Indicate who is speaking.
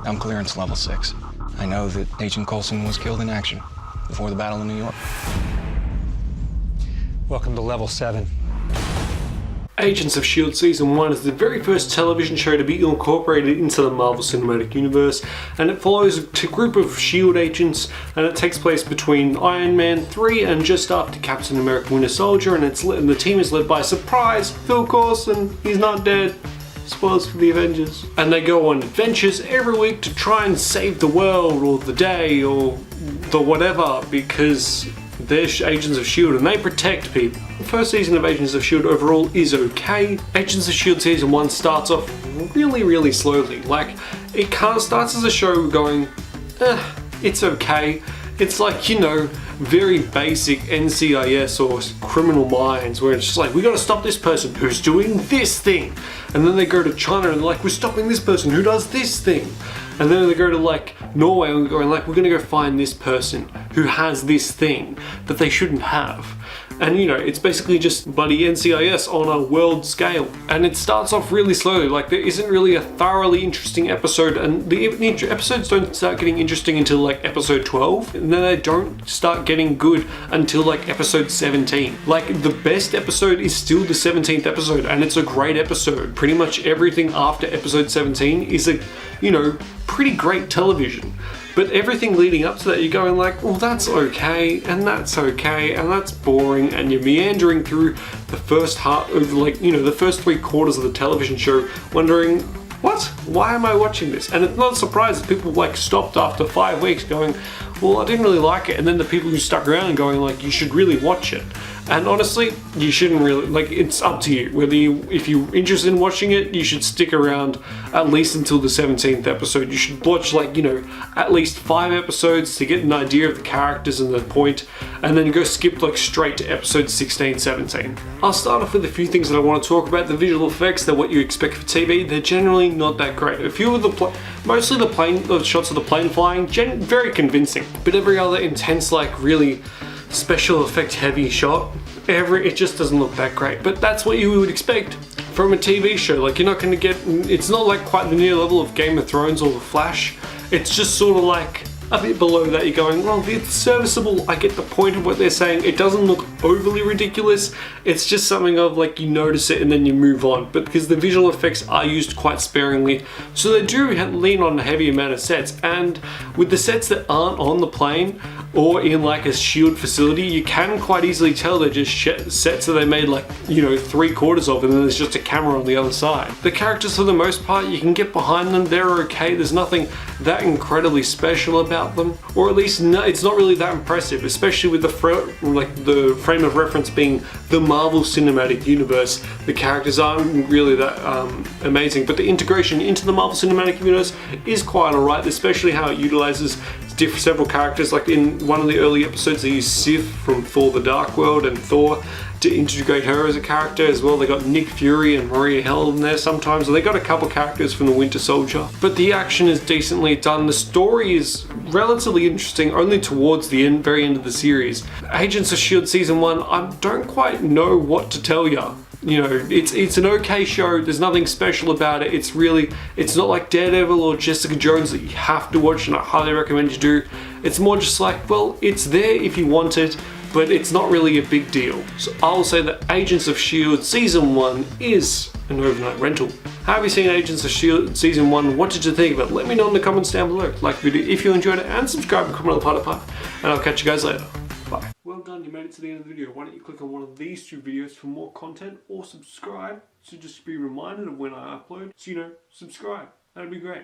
Speaker 1: I'm clearance level 6. I know that Agent Coulson was killed in action before the Battle of New York.
Speaker 2: Welcome to level 7.
Speaker 3: Agents of S.H.I.E.L.D. Season 1 is the very first television show to be incorporated into the Marvel Cinematic Universe, and it follows a group of S.H.I.E.L.D. agents, and it takes place between Iron Man 3 and just after Captain America Winter Soldier, and the team is led by, surprise, Phil Coulson. He's not dead. Spoilers for the Avengers. And they go on adventures every week to try and save the world, or the day, or the whatever, because they're Agents of S.H.I.E.L.D. and they protect people. The first season of Agents of S.H.I.E.L.D. overall is okay. Agents of S.H.I.E.L.D. Season 1 starts off really slowly. Like, it kind of starts as a show going, it's okay. It's like, you know, very basic NCIS or Criminal Minds, where it's just like, we gotta stop this person who's doing this thing. And then they go to China and they're like, we're stopping this person who does this thing. And then they go to like Norway and going like, we're gonna go find this person who has this thing that they shouldn't have. And you know, it's basically just bloody NCIS on a world scale. And it starts off really slowly, like there isn't really a thoroughly interesting episode, and the episodes don't start getting interesting until like episode 12, and then they don't start getting good until like episode 17. Like the best episode is still the 17th episode, and it's a great episode. Pretty much everything after episode 17 is a, you know, pretty great television. But everything leading up to that, you're going like, well, that's okay, and that's okay, and that's boring, and you're meandering through the first half of, like, you know, the first 3/4 of the television show, wondering, what? Why am I watching this? And it's not a surprise that people like stopped after 5 weeks going, well, I didn't really like it, and then the people who stuck around going like, you should really watch it. And honestly, you shouldn't really, like, it's up to you. Whether if you're interested in watching it, you should stick around at least until the 17th episode. You should watch, like, you know, at least 5 episodes to get an idea of the characters and the point, and then go skip, like, straight to episode 16, 17. I'll start off with a few things that I want to talk about. The visual effects, they're what you expect for TV. They're generally not that great. A few of mostly the shots of the plane flying, very convincing. But every other intense, like, really special effect heavy shot, it just doesn't look that great. But that's what you would expect from a TV show. Like, you're not going to get, it's not like quite the near level of Game of Thrones or The Flash. It's just sort of like a bit below that. You're going, well, it's serviceable. I get the point of what they're saying. It doesn't look overly ridiculous. It's just something of like, you notice it and then you move on. But because the visual effects are used quite sparingly, so they do lean on a heavy amount of sets. And with the sets that aren't on the plane or in like a S.H.I.E.L.D. facility, you can quite easily tell they're just sets that they made like, you know, 3/4 of, and then there's just a camera on the other side. The characters, for the most part, you can get behind them. They're okay. There's nothing that incredibly special about them, or at least it's not really that impressive, especially with the frame of reference being the Marvel Cinematic Universe. The characters aren't really that amazing, but the integration into the Marvel Cinematic Universe is quite alright, especially how it utilizes several characters. Like in one of the early episodes, they use Sif from Thor: The Dark World and Thor to integrate her as a character as well. They got Nick Fury and Maria Hill in there sometimes. They got a couple characters from the Winter Soldier. But the action is decently done. The story is relatively interesting only towards the very end of the series. Agents of S.H.I.E.L.D. Season 1, I don't quite know what to tell ya. You know, it's an okay show. There's nothing special about it. It's not like Daredevil or Jessica Jones that you have to watch, and I highly recommend you do. It's more just like, well, it's there if you want it, but it's not really a big deal. So I'll say that Agents of S.H.I.E.L.D. Season 1 is an overnight rental. Have you seen Agents of S.H.I.E.L.D. Season 1? What did you think of it? Let me know in the comments down below. Like the video if you enjoyed it, and subscribe and comment on the part of part. And I'll catch you guys later. Bye. Well done, you made it to the end of the video. Why don't you click on one of these 2 videos for more content, or subscribe, so just be reminded of when I upload. So, you know, subscribe. That'd be great.